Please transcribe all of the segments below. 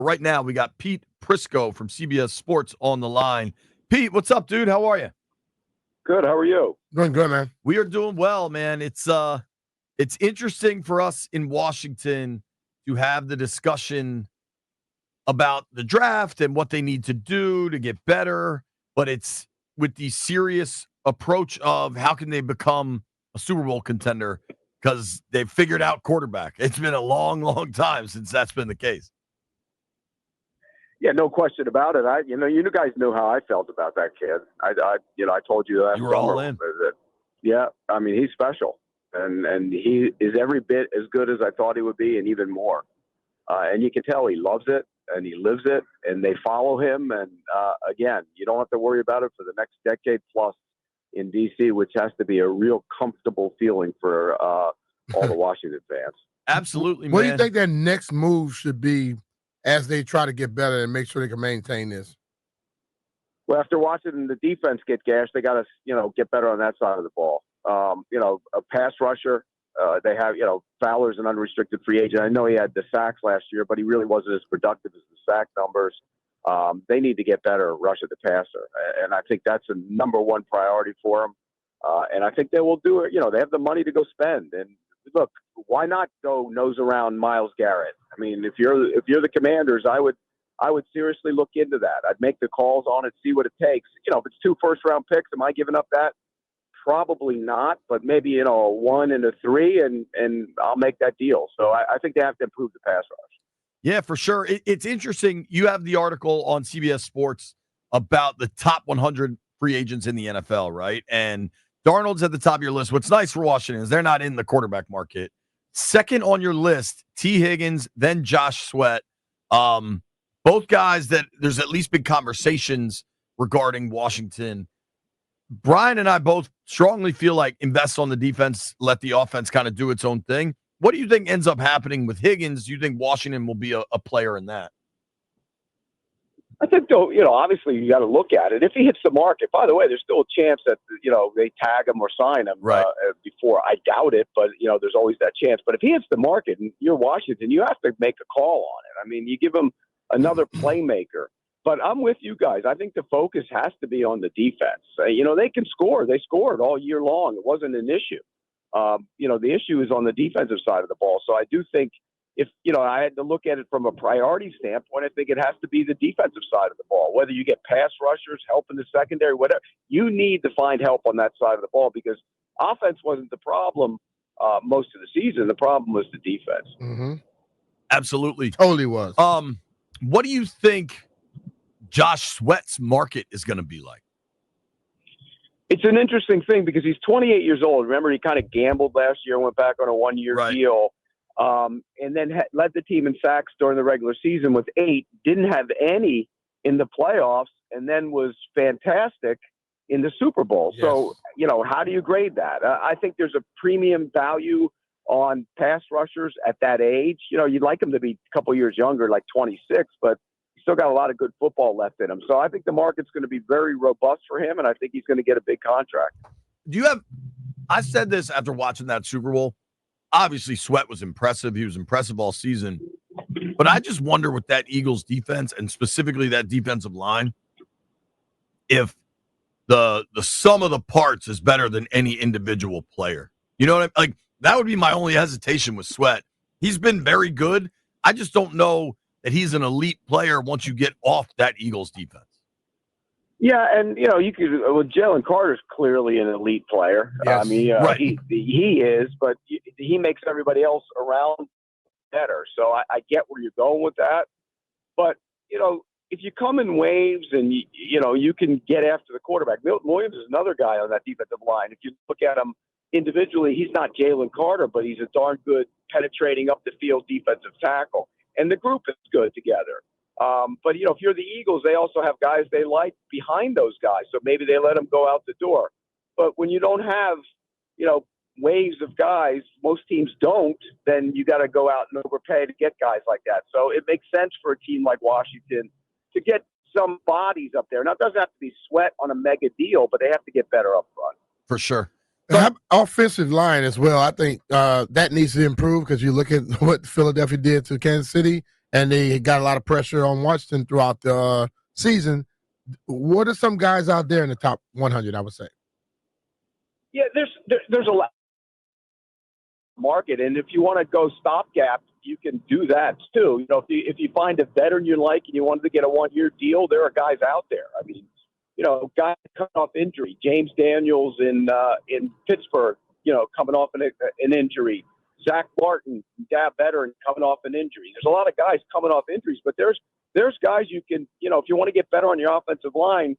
Right now, we got Pete Prisco from CBS Sports on the line. Pete, what's up, dude? How are you? Good. How are you? Doing good, man. We are doing well, man. It's interesting for us in Washington to have the discussion about the draft and what they need to do to get better, but it's with the serious approach of how can they become a Super Bowl contender because they've figured out quarterback. It's been a long, long time since that's been the case. Yeah, no question about it. You guys knew how I felt about that kid. I told you that. You were all in. Yeah, I mean, he's special, and he is every bit as good as I thought he would be, and even more. And you can tell he loves it, and he lives it, and they follow him. And again, you don't have to worry about it for the next decade plus in DC, which has to be a real comfortable feeling for all the Washington fans. Absolutely, man. What do you think their next move should be as they try to get better and make sure they can maintain this? Well, after watching the defense get gashed, they got to, get better on that side of the ball. A pass rusher. They have, Fowler's an unrestricted free agent. I know he had the sacks last year, but he really wasn't as productive as the sack numbers. They need to get better rush at the passer. And I think that's a number one priority for them. And I think they will do it. They have the money to go spend. And look, why not go nose around Myles Garrett? I mean, if you're the Commanders, I would seriously look into that. I'd make the calls on it, see what it takes. If it's 2 first-round picks, am I giving up that? Probably not, but maybe, a 1 and a 3, and I'll make that deal. So I think they have to improve the pass rush. Yeah, for sure. It's interesting. You have the article on CBS Sports about the top 100 free agents in the NFL, right? And Darnold's at the top of your list. What's nice for Washington is they're not in the quarterback market. Second on your list, T. Higgins, then Josh Sweat. Both guys that there's at least been conversations regarding Washington. Brian and I both strongly feel like invest on the defense, let the offense kind of do its own thing. What do you think ends up happening with Higgins? Do you think Washington will be a player in that? I think, though, obviously you got to look at it. If he hits the market, by the way, there's still a chance that, they tag him or sign him before. I doubt it, but, there's always that chance. But if he hits the market and you're Washington, you have to make a call on it. I mean, you give him another playmaker. But I'm with you guys. I think the focus has to be on the defense. They can score. They scored all year long. It wasn't an issue. The issue is on the defensive side of the ball. So I do think if, I had to look at it from a priority standpoint, I think it has to be the defensive side of the ball. Whether you get pass rushers, help in the secondary, whatever, you need to find help on that side of the ball because offense wasn't the problem most of the season. The problem was the defense. Mm-hmm. Absolutely. Totally was. What do you think Josh Sweat's market is going to be like? It's an interesting thing because he's 28 years old. Remember, he kind of gambled last year, went back on a 1-year deal, and then led the team in sacks during the regular season with 8, didn't have any in the playoffs, and then was fantastic in the Super Bowl. Yes. So, how do you grade that? I think there's a premium value on pass rushers at that age. You'd like them to be a couple years younger, like 26, but still got a lot of good football left in him. So I think the market's going to be very robust for him, and I think he's going to get a big contract. I said this after watching that Super Bowl. Obviously, Sweat was impressive. He was impressive all season. But I just wonder with that Eagles defense, and specifically that defensive line, if the sum of the parts is better than any individual player. You know what I mean? Like, that would be my only hesitation with Sweat. He's been very good. I just don't know that he's an elite player once you get off that Eagles defense. Yeah, and Jalen Carter's clearly an elite player. Yes. I mean, right. he is, but he makes everybody else around better. So I get where you're going with that. But if you come in waves and you can get after the quarterback. Milton Williams is another guy on that defensive line. If you look at him individually, he's not Jalen Carter, but he's a darn good penetrating up the field defensive tackle. And the group is good together. But, if you're the Eagles, they also have guys they like behind those guys. So maybe they let them go out the door. But when you don't have, waves of guys, most teams don't, then you got to go out and overpay to get guys like that. So it makes sense for a team like Washington to get some bodies up there. Now, it doesn't have to be Sweat on a mega deal, but they have to get better up front. For sure. Offensive line as well. I think that needs to improve because you look at what Philadelphia did to Kansas City and they got a lot of pressure on Washington throughout the season. What are some guys out there in the top 100, I would say? Yeah, there's a lot market, and if you want to go stopgap, you can do that too. You know, if you find a veteran you like and you wanted to get a 1-year deal, there are guys out there. I mean, you know, guys coming off injury, James Daniels in Pittsburgh, you know, coming off an injury. Zach Martin, veteran, coming off an injury. There's a lot of guys coming off injuries, but there's guys you can, you know, if you want to get better on your offensive line,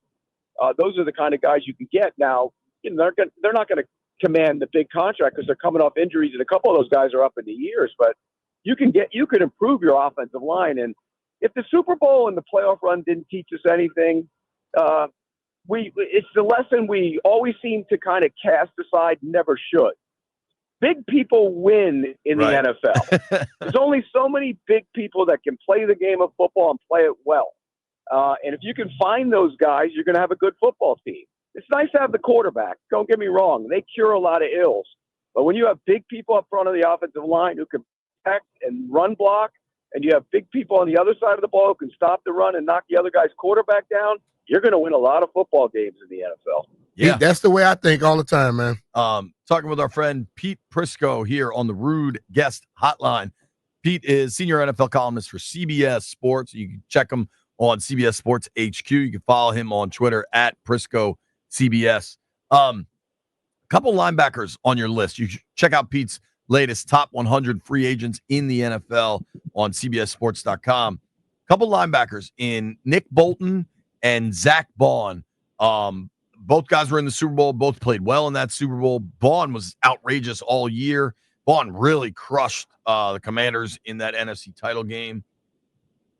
those are the kind of guys you can get. Now, you know, they're not going to command the big contract because they're coming off injuries, and a couple of those guys are up in the years. But you can improve your offensive line. And if the Super Bowl and the playoff run didn't teach us anything, it's the lesson we always seem to kind of cast aside. Never should. Big people win in the NFL. There's only so many big people that can play the game of football and play it well. And if you can find those guys, you're going to have a good football team. It's nice to have the quarterback. Don't get me wrong. They cure a lot of ills. But when you have big people up front of the offensive line who can protect and run block, and you have big people on the other side of the ball who can stop the run and knock the other guy's quarterback down, you're going to win a lot of football games in the NFL. Yeah, that's the way I think all the time, man. Talking with our friend Pete Prisco here on the Rude Guest Hotline. Pete is senior NFL columnist for CBS Sports. You can check him on CBS Sports HQ. You can follow him on Twitter at Prisco CBS. Couple linebackers on your list. You should check out Pete's latest top 100 free agents in the NFL on CBSSports.com. Couple linebackers in Nick Bolton and Zach Bond. Both guys were in the Super Bowl. Both played well in that Super Bowl. Bond was outrageous all year. Bond really crushed the Commanders in that NFC title game.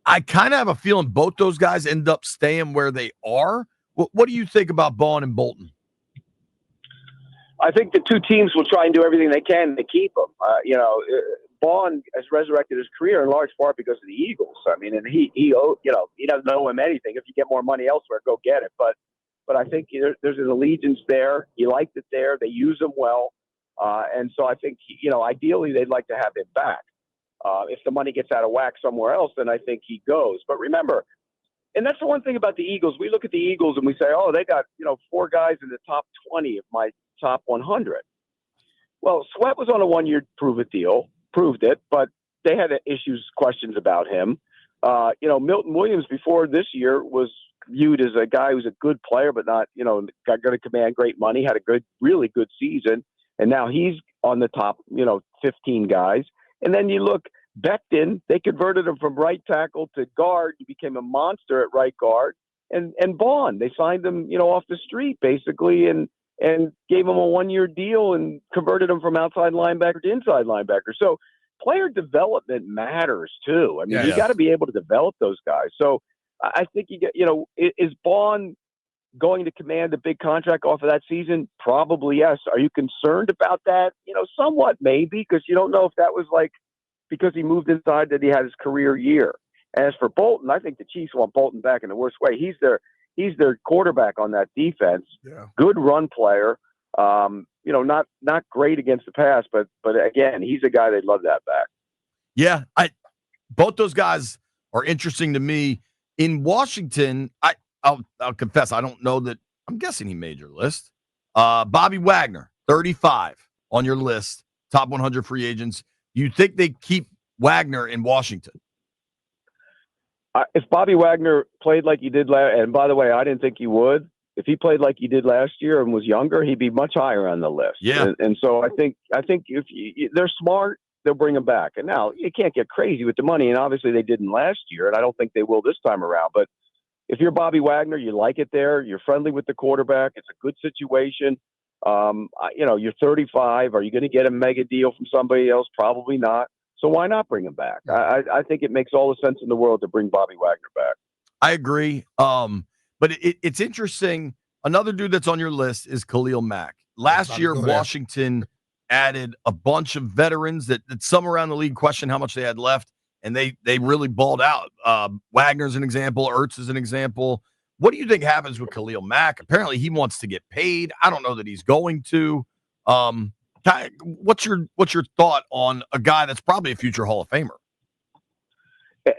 I kind of have a feeling both those guys end up staying where they are. What do you think about Bond and Bolton? I think the two teams will try and do everything they can to keep him. Bond has resurrected his career in large part because of the Eagles. I mean, and he doesn't owe him anything. If you get more money elsewhere, go get it. But I think there's an allegiance there. He liked it there. They use him well. And so I think, ideally they'd like to have him back. If the money gets out of whack somewhere else, then I think he goes. But remember, and that's the one thing about the Eagles. We look at the Eagles and we say, oh, they got, 4 guys in the top 20 of my top 100. Well, Sweat was on a 1-year prove-it deal, proved it, but they had questions about him. Milton Williams before this year was viewed as a guy who's a good player, but not, going to command great money, had a really good season. And now he's on the top, 15 guys. And then you look, Becton, they converted him from right tackle to guard. He became a monster at right guard. And Bond, they signed him, off the street basically, and gave him a 1-year deal and converted him from outside linebacker to inside linebacker. So player development matters too. I mean, you got to be able to develop those guys. So I think is Bond going to command a big contract off of that season? Probably yes. Are you concerned about that? Somewhat maybe, because you don't know if that was because he moved inside that he had his career year. As for Bolton, I think the Chiefs want Bolton back in the worst way. He's their quarterback on that defense. Yeah. Good run player. Not great against the pass, but again, he's a guy they'd love that back. Yeah, both those guys are interesting to me. In Washington, I'll confess, I don't know that. I'm guessing he made your list. Bobby Wagner, 35 on your list, top 100 free agents. You think they keep Wagner in Washington? If Bobby Wagner played like he did last, and by the way, I didn't think he would. If he played like he did last year and was younger, he'd be much higher on the list. Yeah. And so I think if they're smart, they'll bring him back. And now you can't get crazy with the money, and obviously they didn't last year, and I don't think they will this time around. But if you're Bobby Wagner, you like it there. You're friendly with the quarterback. It's a good situation. You're 35. Are you going to get a mega deal from somebody else? Probably not. So why not bring him back? I think it makes all the sense in the world to bring Bobby Wagner back. I agree. But it's interesting. Another dude that's on your list is Khalil Mack. Last year, Washington added a bunch of veterans that some around the league question how much they had left, and they really balled out. Wagner's an example. Ertz is an example. What do you think happens with Khalil Mack? Apparently, he wants to get paid. I don't know that he's going to. What's your thought on a guy that's probably a future Hall of Famer?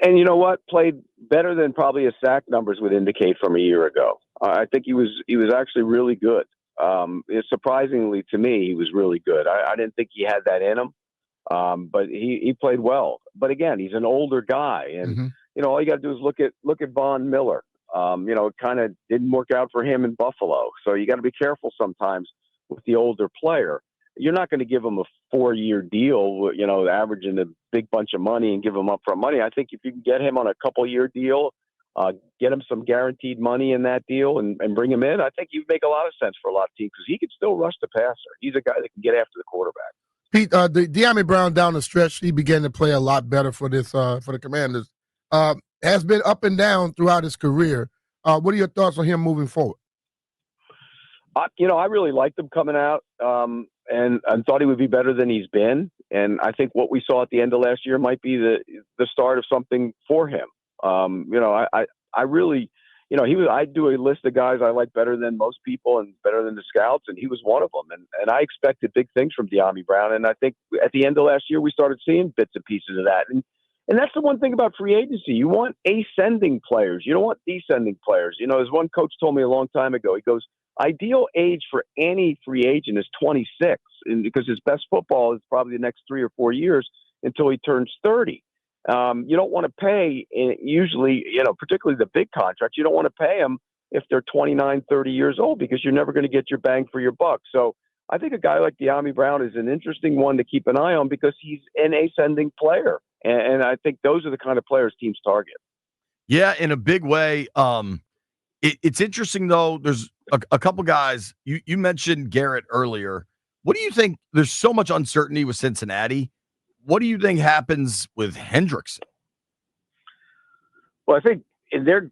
And you know what? Played better than probably his sack numbers would indicate from a year ago. I think he was actually really good. Surprisingly to me, he was really good. I didn't think he had that in him, but he played well. But again, he's an older guy, and all you got to do is look at Von Miller. It kind of didn't work out for him in Buffalo, so you got to be careful sometimes with the older player. You're not going to give him a 4-year deal, averaging a big bunch of money and give him upfront money. I think if you can get him on a couple-year deal, get him some guaranteed money in that deal and bring him in, I think you'd make a lot of sense for a lot of teams because he can still rush the passer. He's a guy that can get after the quarterback. Pete, De'Ami Brown down the stretch, he began to play a lot better for the Commanders. Has been up and down throughout his career. What are your thoughts on him moving forward? I really liked him coming out. And thought he would be better than he's been. And I think what we saw at the end of last year might be the start of something for him. I really, I do a list of guys I like better than most people and better than the scouts, and he was one of them. And I expected big things from De'Ami Brown. And I think at the end of last year, we started seeing bits and pieces of that. And that's the one thing about free agency. You want ascending players. You don't want descending players. As one coach told me a long time ago, he goes, ideal age for any free agent is 26, and because his best football is probably the next 3 or 4 years until he turns 30. You don't want to pay, usually, particularly the big contracts, you don't want to pay them if they're 29, 30 years old because you're never going to get your bang for your buck. So I think a guy like De'Ami Brown is an interesting one to keep an eye on because he's an ascending player. And I think those are the kind of players teams target. Yeah, in a big way. It's interesting, though. There's a couple guys. You mentioned Garrett earlier. What do you think? There's so much uncertainty with Cincinnati. What do you think happens with Hendrickson? Well, I think in their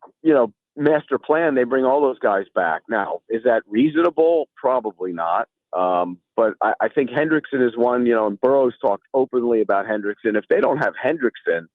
master plan, they bring all those guys back. Now, is that reasonable? Probably not. But I think Hendrickson is one, and Burrow's talked openly about Hendrickson. If they don't have Hendrickson,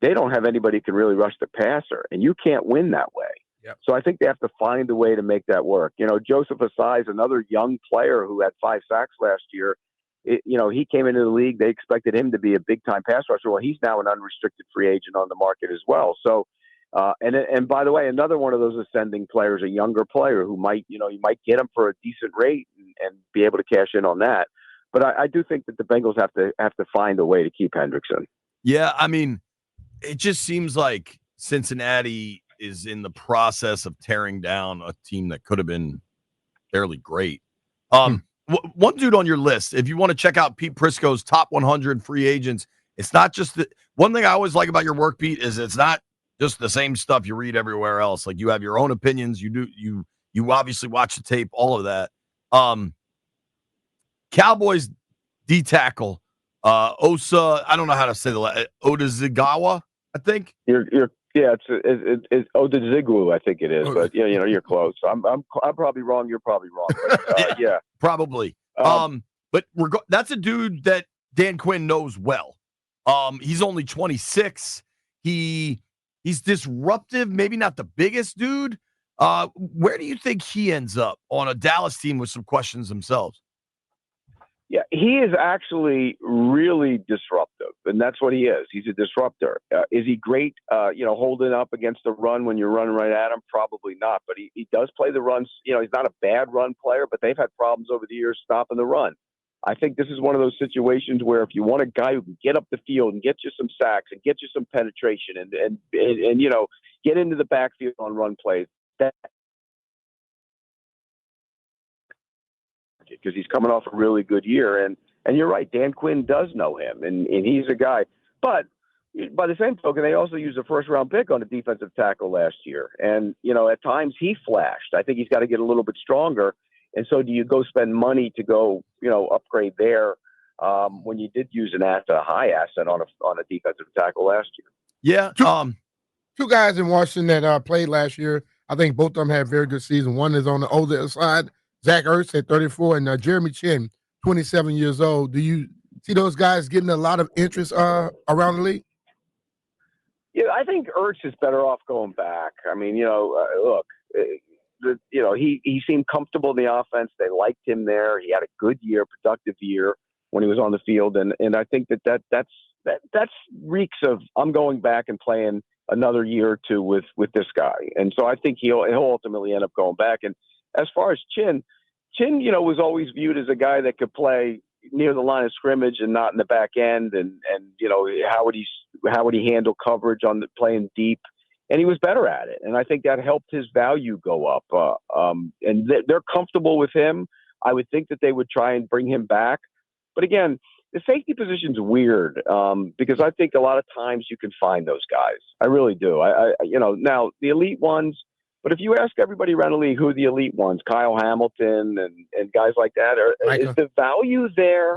they don't have anybody who can really rush the passer, and you can't win that way. Yep. So I think they have to find a way to make that work. Joseph Asai is another young player who had 5 sacks last year. He came into the league. They expected him to be a big-time pass rusher. Well, he's now an unrestricted free agent on the market as well. So, and by the way, another one of those ascending players, a younger player who might, you might get him for a decent rate and be able to cash in on that. But I do think that the Bengals have to find a way to keep Hendrickson. Yeah, I mean, it just seems like Cincinnati is in the process of tearing down a team that could have been fairly great. One dude on your list, if you want to check out Pete Prisco's top 100 free agents, it's not just one thing I always like about your work, Pete, is it's not just the same stuff you read everywhere else. Like you have your own opinions. You obviously watch the tape, all of that. Cowboys D tackle, Osa, I don't know how to say Odazigawa, I think. Yeah, it's Odazigu, I think it is, but you're close. I'm probably wrong. You're probably wrong. But, yeah, probably. But that's a dude that Dan Quinn knows well. He's only 26. He's disruptive. Maybe not the biggest dude. Where do you think he ends up on a Dallas team with some questions themselves? Yeah, he is actually really disruptive, and that's what he is. He's a disruptor. Is he great, holding up against the run when you're running right at him? Probably not, but he does play the runs. He's not a bad run player, but they've had problems over the years stopping the run. I think this is one of those situations where if you want a guy who can get up the field and get you some sacks and get you some penetration and get into the backfield on run plays, that because he's coming off a really good year. And you're right, Dan Quinn does know him, and he's a guy. But by the same token, they also used a first-round pick on a defensive tackle last year. And, at times he flashed. I think he's got to get a little bit stronger. And so do you go spend money to go, upgrade there when you did use a high asset on a defensive tackle last year? Yeah. Two guys in Washington that played last year, I think both of them had a very good season. One is on the older side, Zach Ertz at 34, and Jeremy Chin, 27 years old. Do you see those guys getting a lot of interest around the league? Yeah, I think Ertz is better off going back. I mean, look, he seemed comfortable in the offense. They liked him there. He had a good year, productive year when he was on the field, and I think that's that's reeks of I'm going back and playing another year or two with this guy. And so I think he'll ultimately end up going back. And as far as Chin, was always viewed as a guy that could play near the line of scrimmage and not in the back end. And how would he handle coverage on the playing deep? And he was better at it. And I think that helped his value go up. And they're comfortable with him. I would think that they would try and bring him back. But again, the safety position's weird because I think a lot of times you can find those guys. I really do. Now the elite ones, but if you ask everybody around the league who are the elite ones, Kyle Hamilton and guys like that, is the value there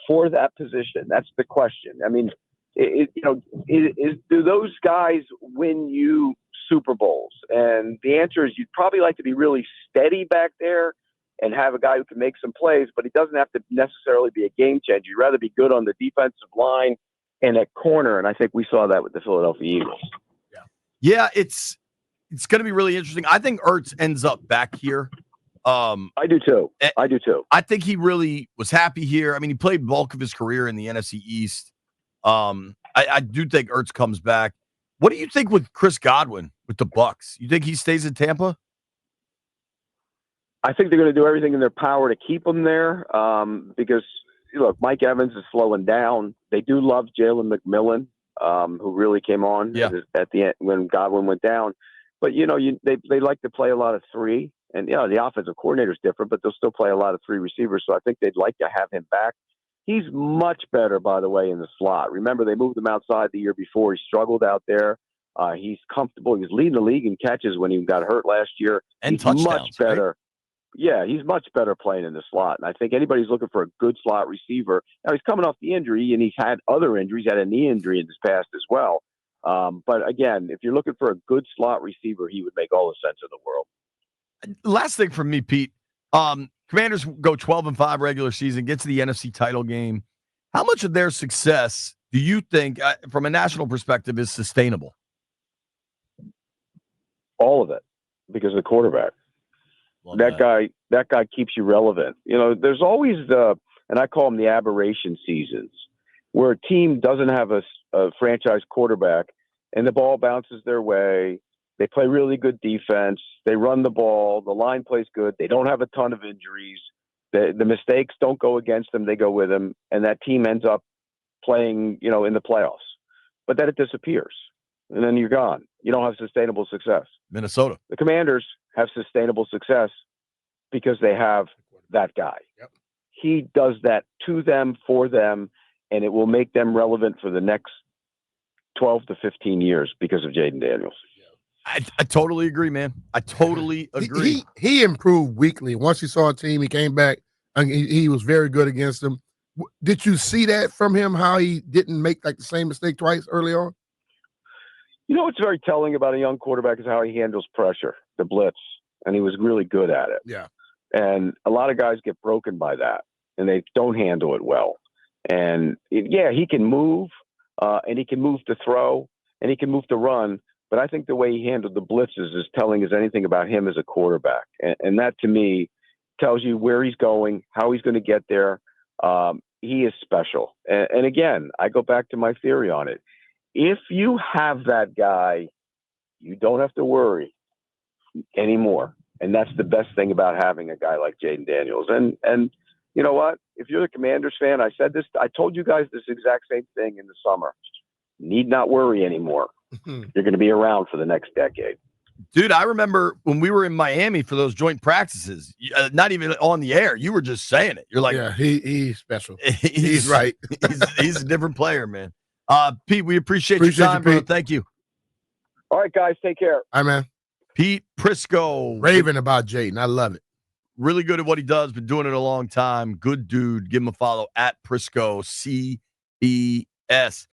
for that position? That's the question. I mean, do those guys win you Super Bowls? And the answer is you'd probably like to be really steady back there and have a guy who can make some plays, but he doesn't have to necessarily be a game changer. You'd rather be good on the defensive line and at corner, and I think we saw that with the Philadelphia Eagles. Yeah, it's going to be really interesting. I think Ertz ends up back here. I do too. I think he really was happy here. I mean, he played the bulk of his career in the NFC East. I do think Ertz comes back. What do you think with Chris Godwin with the Bucs? You think he stays in Tampa? I think they're going to do everything in their power to keep him there because, look, Mike Evans is slowing down. They do love Jalen McMillan, who really came on at the end when Godwin went down. But, they like to play a lot of three. And, the offensive coordinator is different, but they'll still play a lot of three receivers. So I think they'd like to have him back. He's much better, by the way, in the slot. Remember, they moved him outside the year before. He struggled out there. He's comfortable. He was leading the league in catches when he got hurt last year. And touchdowns, much better. Right? Yeah, he's much better playing in the slot. And I think anybody's looking for a good slot receiver. Now, he's coming off the injury, and he's had other injuries. He had a knee injury in his past as well. But, again, if you're looking for a good slot receiver, he would make all the sense in the world. Last thing from me, Pete. Commanders go 12-5 regular season, get to the NFC title game. How much of their success do you think, from a national perspective, is sustainable? All of it, because of the quarterback. That guy keeps you relevant. There's always and I call them the aberration seasons, where a team doesn't have a franchise quarterback and the ball bounces their way. They play really good defense. They run the ball. The line plays good. They don't have a ton of injuries. The mistakes don't go against them. They go with them. And that team ends up playing, in the playoffs. But then it disappears. And then you're gone. You don't have sustainable success. Minnesota. The Commanders have sustainable success because they have that guy. Yep. He does that to them, for them, and it will make them relevant for the next 12 to 15 years because of Jaden Daniels. I totally agree, man. I totally agree. He improved weekly. Once he saw a team, he came back, and he was very good against them. Did you see that from him, how he didn't make the same mistake twice early on? What's very telling about a young quarterback is how he handles pressure, the blitz, and he was really good at it. Yeah. And a lot of guys get broken by that, and they don't handle it well. And, he can move, and he can move to throw, and he can move to run. But I think the way he handled the blitzes is telling us anything about him as a quarterback. And that, to me, tells you where he's going, how he's going to get there. He is special. And again, I go back to my theory on it. If you have that guy, you don't have to worry anymore. And that's the best thing about having a guy like Jaden Daniels. And you know what? If you're a Commanders fan, I told you guys this exact same thing in the summer. Need not worry anymore. You're going to be around for the next decade. Dude, I remember when we were in Miami for those joint practices, not even on the air, you were just saying it. You're like, yeah, he's special. He's right. he's a different player, man. Pete, we appreciate your time, bro. Thank you. All right, guys, take care. Hi, man. Pete Prisco. Raving about Jaden. I love it. Really good at what he does. Been doing it a long time. Good dude. Give him a follow at Prisco CBS.